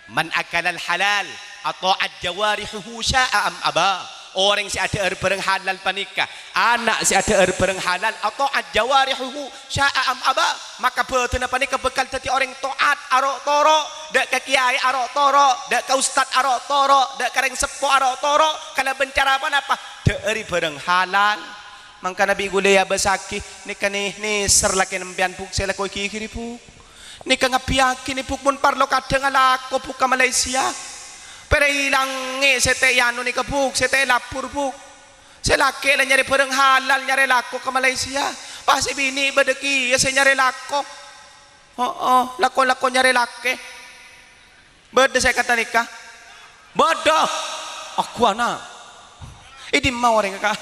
Speaker 1: man akalal halal atau ajawarihu sya'a am aba orang si ada bareng halal panikah anak si ada bareng halal atau ajawarihu sya'a am aba maka betuna panikah bekal dadi orang taat arok toro dak ka kiai arok toro dak ka ustad arok toro dak ka reng sepo arok toro kana bencara apa dak eri bareng halal mangka nabi gule ya basaki nika ni serlaki nempian puk sela ko kiri puk nika ngapiaki ni puk mun parlo kadang alako puk ka Malaysia pero ilang sete yano nika puk sete lapur puk selaki la nyari pereng halal nyari lako ke Malaysia pasti bini bedeki ya saya nyari lako lako nyari laki beda saya kata nikah bodoh aku anak ini mau orang kak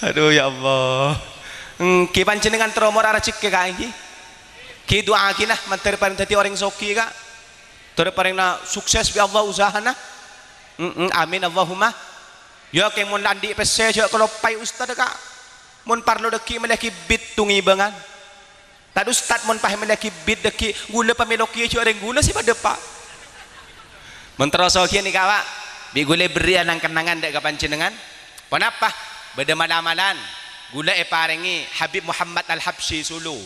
Speaker 1: aduh ya Allah ki panjenengan tromor aracik ke kak ini ki doa kinah mantar paling tadi orang soki kak terparing na sukses bi Allah usaha na amin Allahumma ya keng mon landi pese jo kalau pai ustad kak mon parlo deki melaki bit tungi bangan tadi ustad mon pah melaki bit deki gula pameloki jo orang gula si pada pak menteroso kian ni kawak bi gula beri anang kenangan dek kapan jenengan kenapa beda malamalan gula parengi Habib Muhammad Al-Habsyi Sulu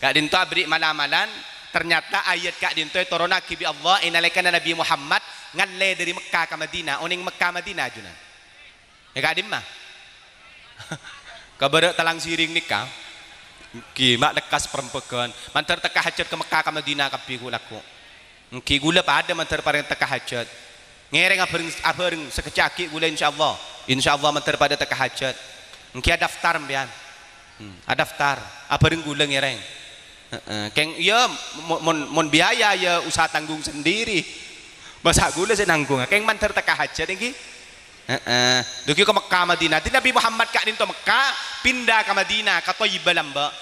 Speaker 1: kak dinto beri malamalan ternyata ayat kak dinto toronaki bi Allah inalaikana Nabi Muhammad ngalle dari Mekah ke Madinah oning Mekah Madinah junan ya kak dimah kabar talang siring nikah ki mak lekas perempegan mantar teka hajat ke Mekah ke Madinah kapi gulaku ki gula pada mantar pareng teka hajat ngereng abareng sekecaki gula insyaallah mantar pada teka hajat ki ada daftar mbian ada daftar abareng gula ngereng keng iya mon biaya ya usaha tanggung sendiri masa gula saya nanggung keng mantar teka hajat iki duki ke Mekah Madinah di Nabi Muhammad kak dinto Mekah pindah ke Madinah ke Thayyibah lamba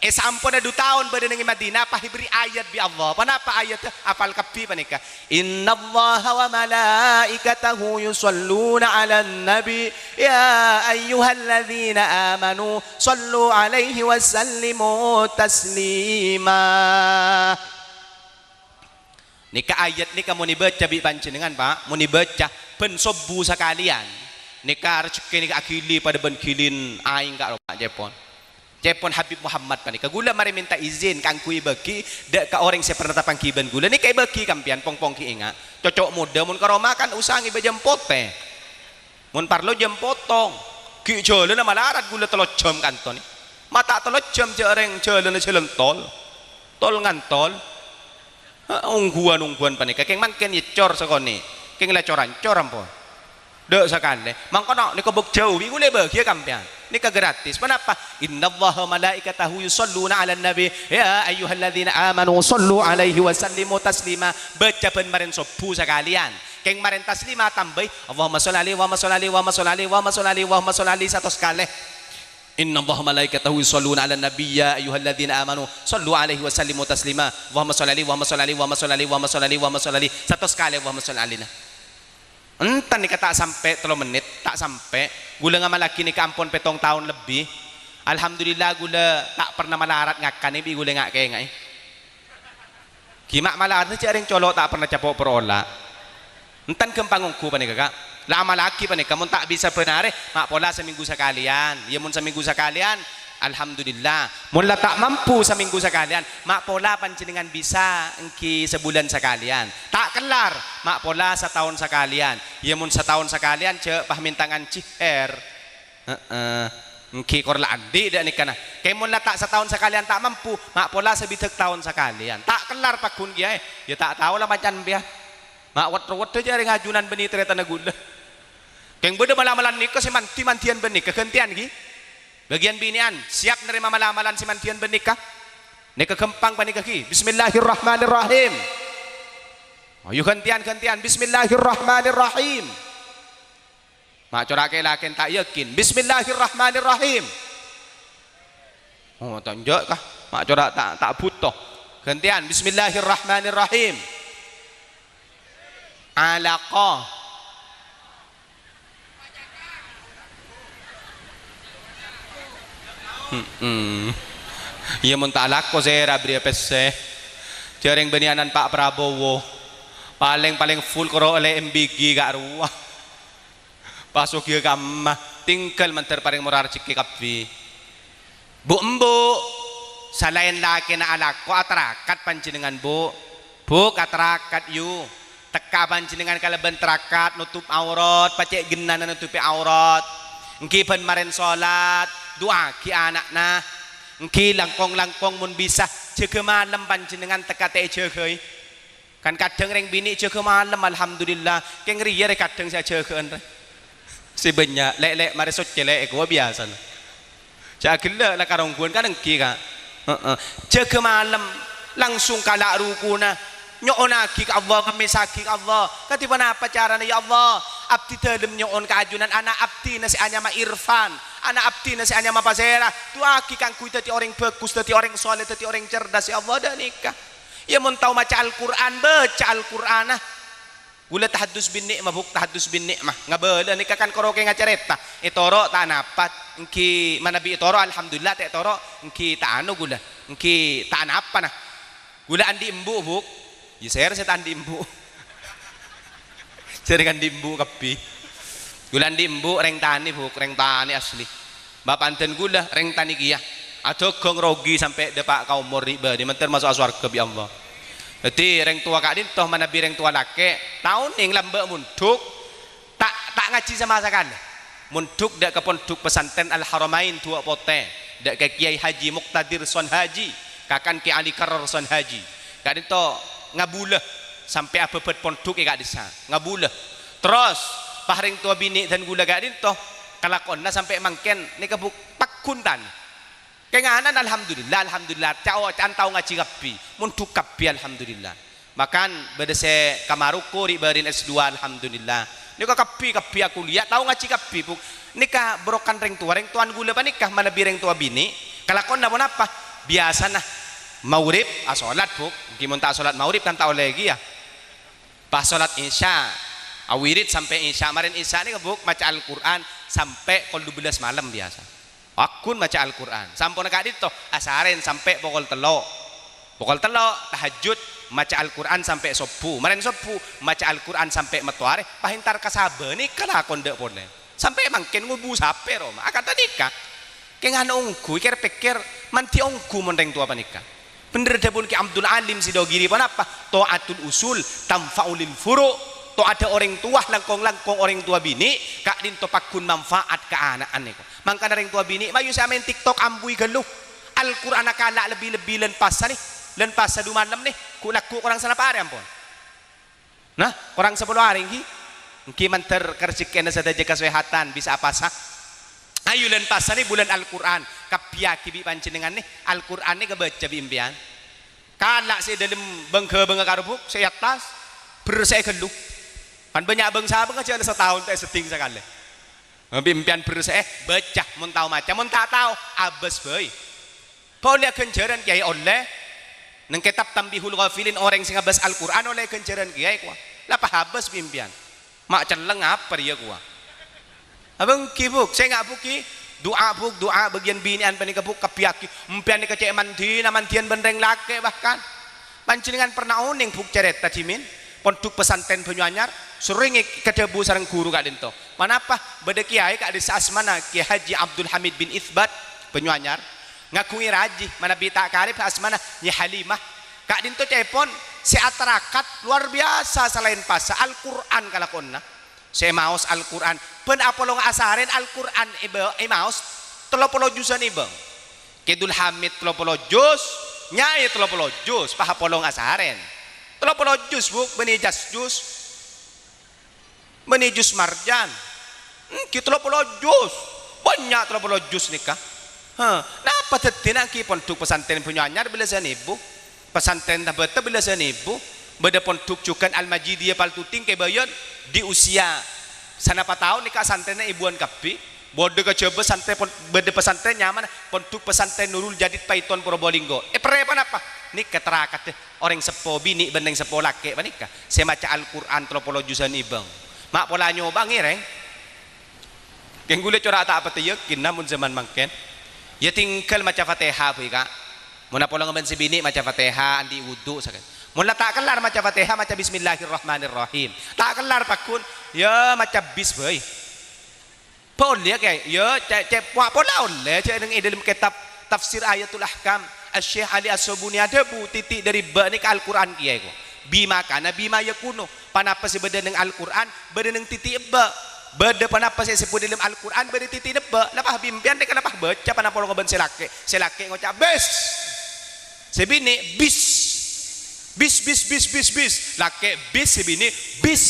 Speaker 1: sampun ada 2 tahun berada di Madinah pah diberi ayat bi Allah kenapa ayatnya apal kapi panika innallaha wa malaikatahu yusalluna 'alan nabi ya ayyuhalladzina amanu sallu 'alaihi wa sallimu taslima nika ayat nika mau dibaca bi panjenengan Pak mau dibaca ben sobu sakalian nika rezeki nika akili pada ben kilin aing kak Pak Jepon Habib Muhammad panika gula mari minta izin kang kui bagi dek ka orang saya pernah tapang kiban gula nika bagi kampian pong ki inga cocok muda mun karoma kan usangi be jempote mun parlo jempotong ki jole na malarat gula telo jam kanton mata telo jam jereng jole na tol ngantol ungguan panika keng mangken yecor sakone keng lecoran coram po dek sakane mangkono nika bek jauh wi gule bagi kampian nika gratis kenapa innallaha malaikatahu yusalluna 'alan nabi ya ayyuhalladzina amanu sallu 'alaihi wa sallimu taslima baca ben maren sobu sakalian keng maren taslima tambah Allahumma sholli alaihi wa sholli alaihi wa sholli alaihi wa sholli alaihi wa sholli alaihi satu sekali innallaha malaikatahu yusalluna 'alan nabi ya ayyuhalladzina amanu sallu 'alaihi wa sallimu taslima Allahumma sholli alaihi wa sholli alaihi wa sholli alaihi wa sholli alaihi wa sholli alaihi satu sekali Allahumma sholli alaihi entan nika tak sampai 3 menit tak sampai gula nga malaki nika ampun 7 tahun lebih alhamdulillah gula tak pernah malarat ngakan ibi gula ngak kaya ngai kimak malarat ni jaring colok tak pernah capok perola entan kempangungku panika kak lama laki panika mun tak bisa penare mak pola seminggu sekalian ya mun seminggu sekalian alhamdulillah mun la tak mampu seminggu sekalian mak pola panjenengan bisa engki sebulan sekalian tak kelar mak pola setahun sekalian ya mun setahun sekalian cek pah mintangan ciher engki korla andi dak nikana kay mun la tak setahun sekalian tak mampu mak pola sebitek tahun sekalian tak kelar pakun kiai ya tak tahu lah macan biah mak wet-wet jare ngajunan beni tereta nagula keng beda malamalan nikah si mantian benik kegentian ki bagian binian siap nerima malamalan si mantian bernikah nikah kempang panikah ki bismillahirrahmanirrahim ayo gantian bismillahirrahmanirrahim mak corak lakin tak yakin bismillahirrahmanirrahim oh tonjok kah mak corak tak butuh gantian bismillahirrahmanirrahim alaqah iya mun tak lako saya rabri pese jaring benianan Pak Prabowo paling full koro oleh MBG gak ruah pasok ya kamma tinggal mentar paling murar ciki kapi bu selain laki na alako atarakat panjenengan bu katarakat yu teka panjenengan kalaban terakat nutup aurat pacek genanan nutupi aurat engki pen maren salat doa ki anakna engki langkong-langkong mun bisa jaga malam panjenengan tekate jaga kan kadang reng bini jaga malam alhamdulillah keng riya kadang saya jaga si banyak lek mari sok celek gua biasa jaga gila lah karongguan kan engki ka jaga malam langsung kalak rukuna nyoonaki ke Allah ngemisaki ke Allah katiba apa caranya ya Allah abdi dalam nyoon keajunan anak abdi nasi anyama Irfan anak abdi nasi anyama Pasera tuaki kangku tadi orang bagus tadi orang soleh tadi orang cerdas ya Allah dan nikah ya mun tahu maca Al-Quran baca Al-Quran gula tahadus bin nikmah buk tahadus bin nikmah ngabela nikah kan koroke ngacareta itoro tak napat engki manabi itoro alhamdulillah tak itoro engki tak anu gula engki tak napa nah gula andi embu buk ya saya rasa tandi embu jaringan dimbu kapi gulan dimbu reng tani buk reng tani asli bapak anten gula reng tani kia atau gong rogi sampai depak kaum riba di menter masuk surga bi Allah jadi reng tua kak din toh mana bi reng tua lake tahun ning lambek munduk tak ngaji sama sakan munduk dak ke pondok pesantren Al Haramain tua pote dak ke Kiai Haji Muqtadir Son Haji kakan Ki Ali Karar Son Haji kak din toh ngabulah sampai apa bet pondok ya kak disa ngabulah terus paring tua bini dan gula gak din toh kalakonna sampai mangken ni kebuk pakuntan kenganan alhamdulillah cao cantau ngaji kapi munduk kapi alhamdulillah makan bedese kamaruko ribarin S2 alhamdulillah nika kapi aku lihat tahu ngaji kapi buk nikah berokan reng tuan gula pa nikah mana bireng tua bini kalakonna pun apa biasa nah maurib asolat buk gimana tak solat maurib kan tak lagi ya pas solat isya awirid sampai isya marin isya ini kebuk baca Al-Quran sampai kol 12 malam biasa akun baca Al-Quran sampun kak dito asaren sampai pokol telo tahajud baca Al-Quran sampai sobu marin sobu baca Al-Quran sampai metuare pahintar kasabe nih kena konde pone sampai mangken ngubu sape roma akata nikah kengan ongku pikir manti ongku mondeng tua panikah bener dapun ki Abdul Alim Sidogiri pun apa taatul usul tamfaulil furu to ada orang tua langkong orang tua bini kak din to pakun manfaat ke anak niku mangka orang tua bini mayu sa main TikTok ambui geluh Al-Qur'an akala lebih len pasa nih len pasa du malam nih ku laku orang sana pare ampun nah orang 10 hari ngki manter kerjikena sadaja kesehatan bisa apa sah ayo len pasa nih bulan Al-Qur'an kapia kibi panjenengan nih Al-Qur'an nih kebaca bimpian kalak saya dalam bengke karbuk saya atas bersai geluh kan banyak bangsa aja ada setahun tak seting sekali bimpian bersai baca mun tahu macam mun tak tahu abas boy boleh kenjaran kiai oleh neng kitab Tambihul Ghafilin orang sing abas Al-Qur'an oleh kenjaran kiai kuah lapa habas bimpian mak celeng apa dia kuah abang kibuk saya nggak buki doa bagian binian panik kebuk kepiaki empian ni kecek mandian bendeng lake bahkan panjenengan pernah uning buk cerita cimin pondok pesantren Banyuanyar sering kedebu sareng guru kak dinto manapa beda kiai kak desa asmana Kiai Haji Abdul Hamid bin Itsbat Banyuanyar ngakui raji mana bita karib asmana Nyi Halimah kak dinto telepon si atarakat luar biasa selain pasa Al-Qur'an kalakonna saya maus Al-Quran pen apolong asaren Al-Quran maus 30 jusan ibang Kidul Hamid 30 juz nyai 30 juz paha polong asaren 30 juz buk benijas juz menijus marjan kita 30 juz banyak 30 juz nikah napa tetina ki pondok pesantren Banyuanyar belasan ibu pesantren tabata belasan ibu beda pondok cukan Al-Majidiyah Paltuting kebayon di usia sana tahun nikah santrennya ibuan kapi bode kecoba santren beda pesantren nyaman pondok pesantren Nurul Jadid Paiton Probolinggo perepan apa nikah terakat orang sepo bini bendeng sepo laki nikah saya baca Al-Quran 30 jusan ibang mak pola nyoba ngireng yang gule corak tak apa yakin namun zaman mangken ya tinggal maca Fatihah bu kak mau pola ngamen si bini maca Fatihah andi wudu sakit mula tak kelar maca Fatihah maca Bismillahirrahmanirrahim tak kelar pakun ya maca bis boy boleh kayak ya cek pola oleh cek dengan dalam kitab tafsir ayatul ahkam Syekh Ali As-Sobuni ada bu titik dari ba ni ke Al-Quran kiai ko bima kana bima yakunu panapa sebeda dengan Al-Quran beda dengan titik ba beda panapa saya sebut dalam Al-Quran beda titi neba lapah bimpian dek lapah baca panapa lo ngaben selake ngocap bes sebini bis lake bis sebini bis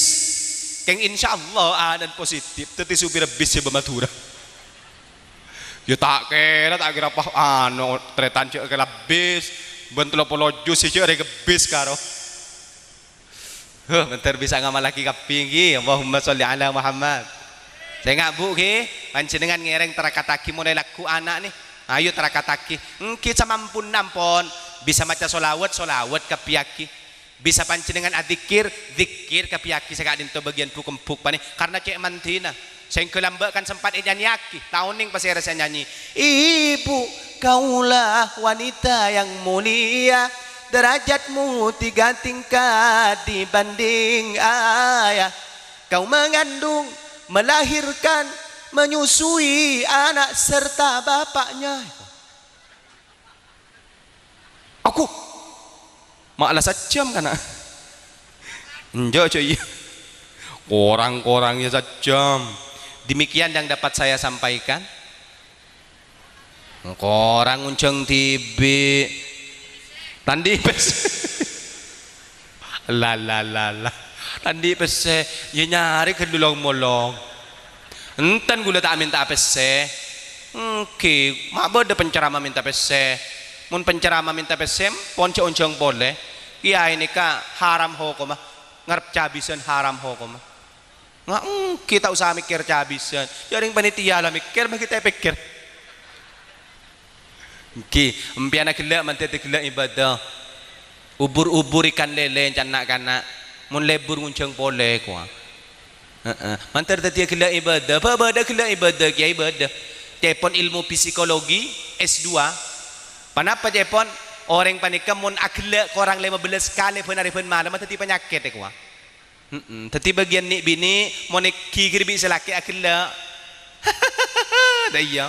Speaker 1: keng insyaallah dan positif teti supir bis ya Madura ya tak kira apa tretan cek kela bis bentuk polojo sih cek ada bis karo bentar bisa ngamal lagi kapinggi Allahumma sholli ala Muhammad saya nggak bu ki panjenengan ngereng terakataki mulai laku anak nih ayo terakataki kita mampu nampon bisa maca solawat kapiyaki bisa panjenengan adzikir zikir kapiyaki saya kadin to bagian puk pani karena cek mantina saya kelambakan sempat nyanyi tahuning pas saya rasa nyanyi ibu kaulah wanita yang mulia derajatmu 3 tingkat dibanding ayah kau mengandung melahirkan menyusui anak serta bapaknya aku malah sajam kan enjo cuy korang-korangnya sajam demikian yang dapat saya sampaikan korang unceng tibi tandi pes la tandi pes ya nyari ke dulong molong enten gula tak minta pes oke mak beda penceramah minta pes mun penceramah minta pes ponce onceng boleh iya ini kak haram hukum ngarep cabisan haram hukum nggak kita usaha mikir cabisan jaring panitia lah mikir kita pikir Ki, empiana gelak mantete gelak ibadah. Ubur-ubur ikan lele canak-canak. Mun lebur nguncang pole kuah. Mantar tadi gelak ibadah. Apa ada gelak ibadah kiai ibadah. Cepon ilmu psikologi S2. Panapa cepon orang panikam mun agelak korang 15 kali penari pen malam tadi penyakit kuah. Tadi bagian ni bini mun kigir bi selaki agelak. Dah iya.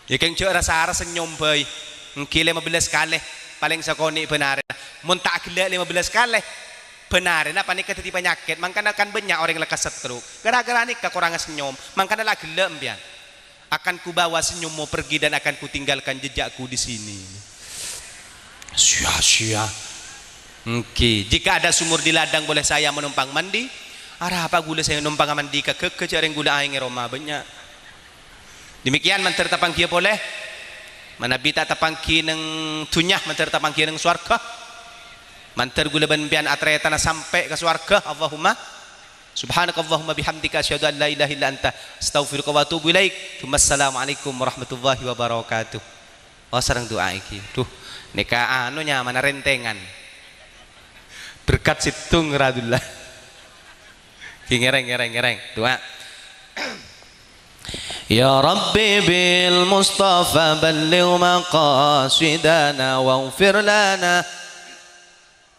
Speaker 1: Ya keng cok rasa senyum bay ngki 15 kali paling sakoni benar mun tak gila 15 kali benar na panik tadi penyakit mangkana akan banyak orang yang lekas stroke gara-gara nikah kurang senyum mangkana lah gila mbian akan ku bawa senyummu pergi dan akan ku tinggalkan jejakku di sini sia-sia ngki jika ada sumur di ladang boleh saya menumpang mandi arah apa gula saya menumpang mandi ke jaring gula aing Roma banyak. Demikian mantar tapangki boleh manabita tapangki ng tunyah mantar tapangki ng swarga mantar gulaban bian atretana sampai ke swarga Allahumma subhanakallahumma bihamdika asyhadu an la ilaha illa anta astaghfiruka wa atubu ilaik assalamualaikum warahmatullahi wabarakatuh sareng doa iki duh nika anunya mana rentengan berkat situng radullah ngereng doa يا ربي بالمصطفى بلغ مقاصدنا واغفر لنا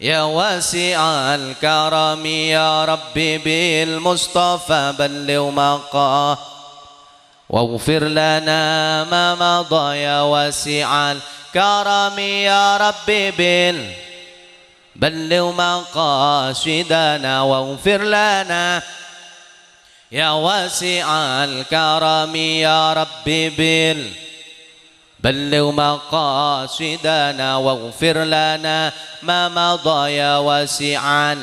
Speaker 1: يا واسع الكرم يا ربي بالمصطفى بلغ واغفر لنا ما مضى يا واسع الكرم يا ربي بلغ مقاصدنا واغفر لنا يا واسع الكرم يا ربي بلغ مقاصدنا واغفر لنا ما مضى يا واسعا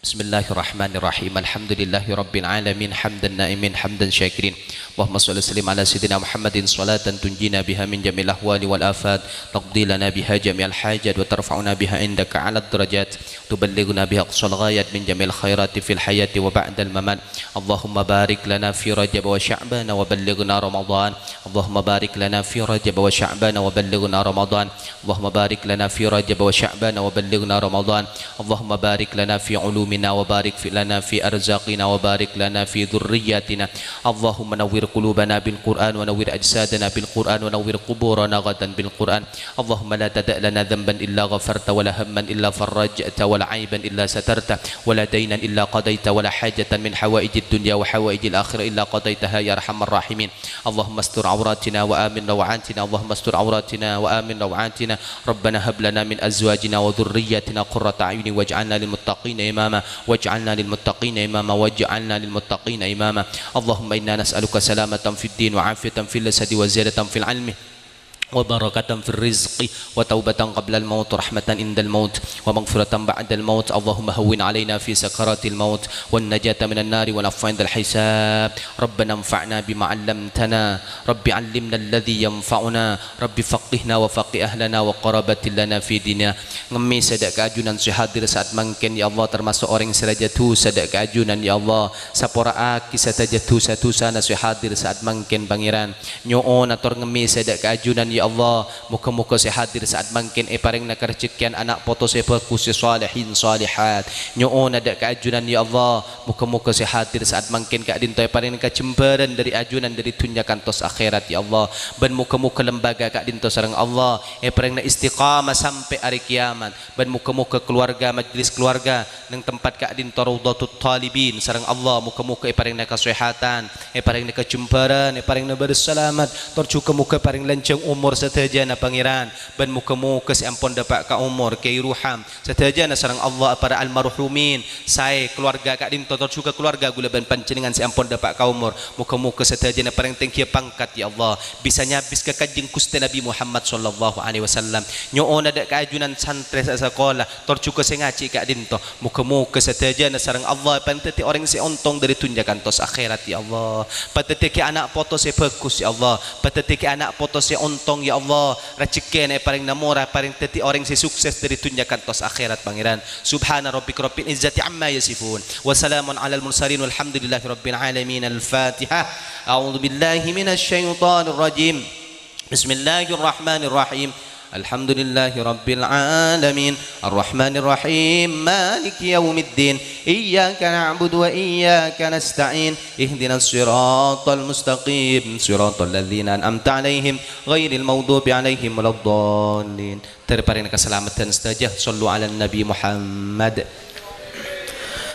Speaker 1: بسم الله الرحمن الرحيم الحمد لله رب العالمين حمدا نائمين حمدا شاكرين اللهم صل وسلم على سيدنا محمد صلاة تنجينا بها من جميع الأهوال والآفات تقضي لنا بها جميع الحاجات وترفعنا بها عندك على الدرجات تبلغنا بها أقصى الغايات من جميع الخيرات في الحياة وبعد الممات اللهم بارك لنا في رجب وشعبان وبلغنا رمضان اللهم بارك لنا في رجب وشعبان وبلغنا رمضان اللهم بارك لنا في رجب وشعبان وبلغنا رمضان اللهم بارك لنا في علومنا وبارك لنا في أرزاقنا وبارك لنا في ذرياتنا اللهم نور قلوبنا بالقرآن ونور أجسادنا بالقرآن ونور قبورنا غدا بالقرآن اللهم لا تدع لنا ذنبا إلا غفرت ولا هما إلا فرجت ولا عيبا إلا سترت ولا دينا إلا قضيت ولا حاجة من حوائج الدنيا وحوائج الآخرة إلا قضيتها يا أرحم الراحمين اللهم استر عوراتنا وآمن روعاتنا اللهم استر عوراتنا وآمن روعاتنا ربنا هب لنا من أزواجنا وذرياتنا قرة أعين واجعلنا للمتقين إماما
Speaker 2: إماما واجعلنا للمتقين إماما واجعلنا للمتقين إماما اللهم إنا نسألك سلامة في الدين وعافية في الجسد وزيادة في العلم وبركة في الرزق وتوبة قبل الموت ورحمة عند الموت ومغفرة بعد الموت اللهم هون علينا في سكرات الموت والنجاة من النار والعفو عند الحساب ربنا انفعنا بما علمتنا رب علمنا الذي ينفعنا رب فقهنا وفقه أهلنا وقرابة لنا في ديننا ngemi sedak keajunan sehadir saat mungkin ya Allah termasuk orang serajatu sedak keajunan ya Allah sapora aki satajatu satu sana sehadir saat mungkin pangeran nyoon atur ngemi sedak keajunan ya Allah muka-muka sehadir saat mungkin paring nak rezekian anak poto sebaku salihin salihat nyoon ada keajunan ya Allah muka-muka sehadir saat mungkin kak dinto paring kecembaran dari ajunan dari tunjakan tos akhirat ya Allah ban muka-muka lembaga kak dinto sareng Allah paring na istiqamah sampai hari kiamat ban muka-muka keluarga majlis keluarga nang tempat kak dinto Raudhatut Talibin sareng Allah muka-muka paring na kesehatan paring na kecembaran paring na berselamat tercuka muka paring lancang umur setajana pangeran ban muka-muka seampun dapat ka umur kai ruham setajana sareng Allah para almarhumin saya keluarga kak dinto tercuka keluarga gula ban panjenengan seampun dapat ka umur muka-muka setajana paring tengki pangkat ya Allah bisa nyabis ke kanjeng Gusti Nabi Muhammad sallallahu alaihi wasallam nyoon ada keajunan santri sekolah tercuka sengaci kak dinto muka-muka setajana sareng Allah pantati orang seontong dari tunjakan tos akhirat ya Allah patati ke anak poto se bagus ya Allah patati ke anak poto se ontong ya Allah rezeki paling namora paling teti orang si sukses dari tunjakan tos akhirat pangeran subhana rabbika rabbil izzati amma yasifun wa salamun alal mursalin walhamdulillahi rabbil alamin al-fatihah a'udzu billahi minasy syaithanir rajim bismillahirrahmanirrahim الحمد لله رب العالمين الرحمن الرحيم مالك يوم الدين إياك نعبد وإياك نستعين اهدنا الصراط المستقيم صراط الذين أنعمت عليهم غير المغضوب عليهم ولا الضالين terparing keselamatan saja sallu ala nabi Muhammad